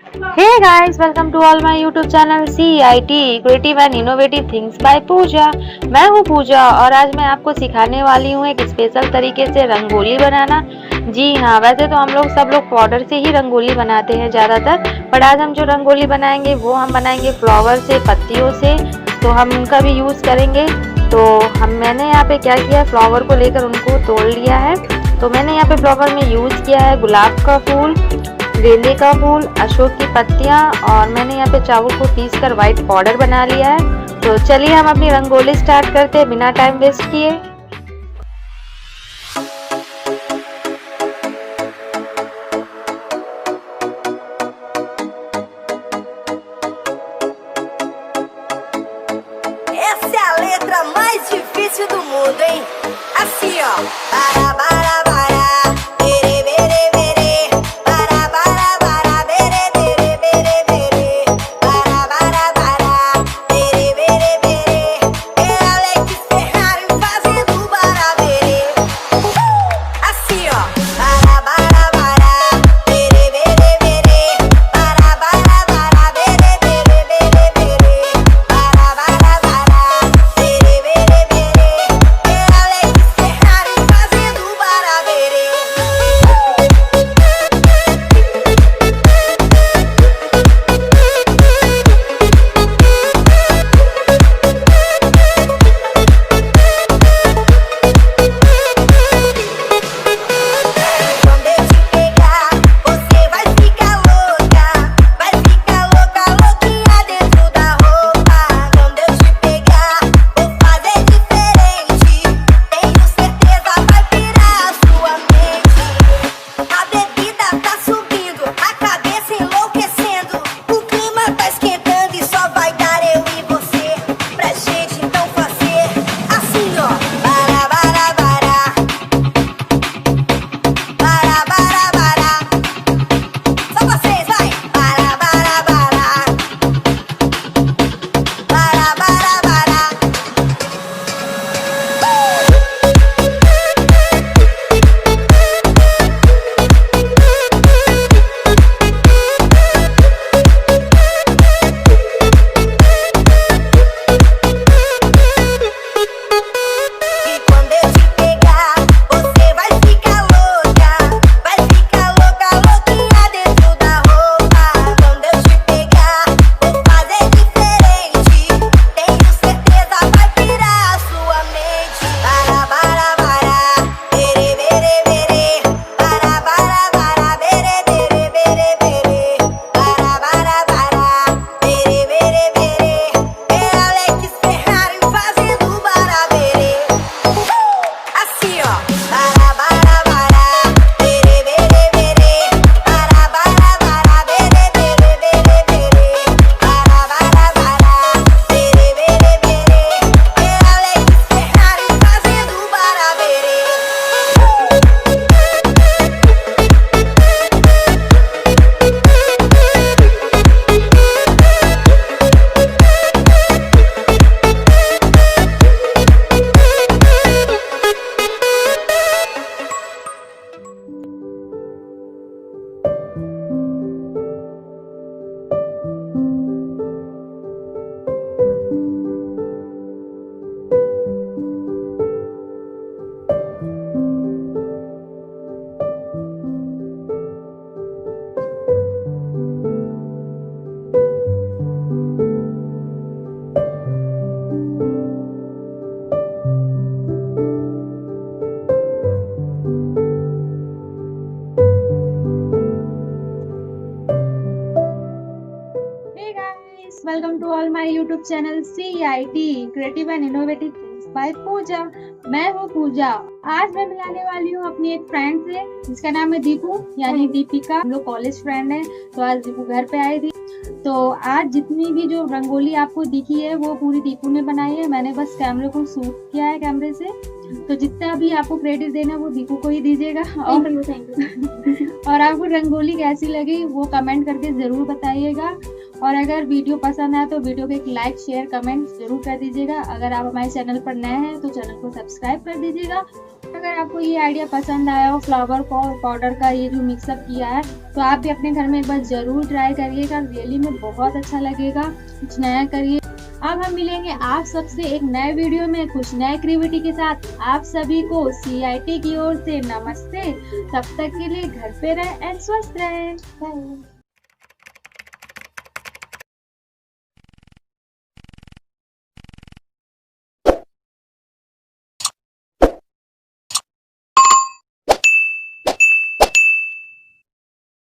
Hey guys, welcome to all my YouTube channel CIT Creative and Innovative Things by पूजा। मैं हूँ पूजा और आज मैं आपको सिखाने वाली हूँ एक स्पेशल तरीके से रंगोली बनाना। जी हाँ, वैसे तो हम लोग सब लोग पाउडर से ही रंगोली बनाते हैं ज़्यादातर, पर आज हम जो रंगोली बनाएंगे वो हम बनाएंगे फ्लावर से, पत्तियों से, तो हम उनका भी यूज़ करेंगे। तो मैंने यहाँ पे क्या किया, फ्लावर को लेकर उनको तोड़ लिया है। तो मैंने यहाँ पे फ्लावर में यूज़ किया है गुलाब का फूल, गेंदे का फूल, अशोक की पत्तियां, और मैंने यहाँ पे चावल को पीस कर व्हाइट पाउडर बना लिया है। तो चलिए हम अपनी रंगोली स्टार्ट करते हैं बिना टाइम वेस्ट किए। Essa é a letra mais difícil do mundo, hein? Assim, ó. Bara, bara, bara. Bere, bere, bere. Bara, bara, bara. Bere, bere, bere, bere. Bara, bara, bara. Bere, bere, bere. É Alex Ferrari fazendo barabere. Assim, ó. Bara, bara, bara. Bere, bere, bere. Bara, bara, bara. Bere, bere, bere, bere. Bara, bara, bara. Bere, bere, bere. É Alex Ferrari fazendo barabere. Quando eu te pegar, você vai ficar louca, louquinha dentro da roupa. Quando eu te pegar, vou fazer diferente. Tenho certeza vai pirar a sua mente. A bebida tá subindo, a cabeça enlouquecendo. O clima tá esquentando e só vai dar eu e você pra gente então fazer assim, ó. Bara, bara, bara. Bara, bara, bara. Só vocês, vai. Bara, bara, bara. Bara, bara, bara. E quando eu te pegar, você vai ficar louca, louquinha dentro da roupa. Quando eu te pegar, vou fazer diferente. Tenho certeza vai pirar a sua mente. Bara, bara, bara. Bere, bere, bere. Bara, bara, bara. Bere, bere, bere, bere. Bara, bara, bara. Bere, bere, bere. É Alex Ferrari fazendo barabere. Assim, ó. Bara, bara, bara. Bere, bere, bere. Bara, bara, bara. Bere, bere, bere, bere. Bara, bara, bara. Bere, bere, bere. É Alex Ferrari fazendo barabere. Hey guys, welcome to all my YouTube channel CIT Creative and Innovative Things by पूजा। मैं हूँ पूजा। आज मैं मिलाने वाली हूँ अपनी एक फ्रेंड से जिसका नाम है दीपू, यानी दीपिका। हम लोग कॉलेज फ्रेंड हैं। तो आज दीपू घर पे आई थी, तो आज जितनी भी जो रंगोली आपको दिखी है वो पूरी दीपू ने बनाई है। मैंने बस कैमरे को शूट किया है कैमरे से। तो जितना भी आपको क्रेडिट देना है वो दीपू को ही दीजिएगा। और आपको रंगोली कैसी लगी वो कमेंट करके ज़रूर बताइएगा। और अगर वीडियो पसंद आए तो वीडियो को एक लाइक, शेयर, कमेंट जरूर कर दीजिएगा। अगर आप हमारे चैनल पर नए हैं तो चैनल को सब्सक्राइब कर दीजिएगा अगर आपको ये आइडिया पसंद आया हो, फ्लावर को और पाउडर का ये जो मिक्सअप किया है, तो आप भी अपने घर में एक बार ज़रूर ट्राई करिएगा। रियली में बहुत अच्छा लगेगा। कुछ नया करिए। अब हम मिलेंगे आप सबसे एक नए वीडियो में कुछ नए क्रिएटिविटी के साथ। आप सभी को CIT की ओर से नमस्ते। तब तक के लिए घर पे रहें एंड स्वस्थ रहें। बाय।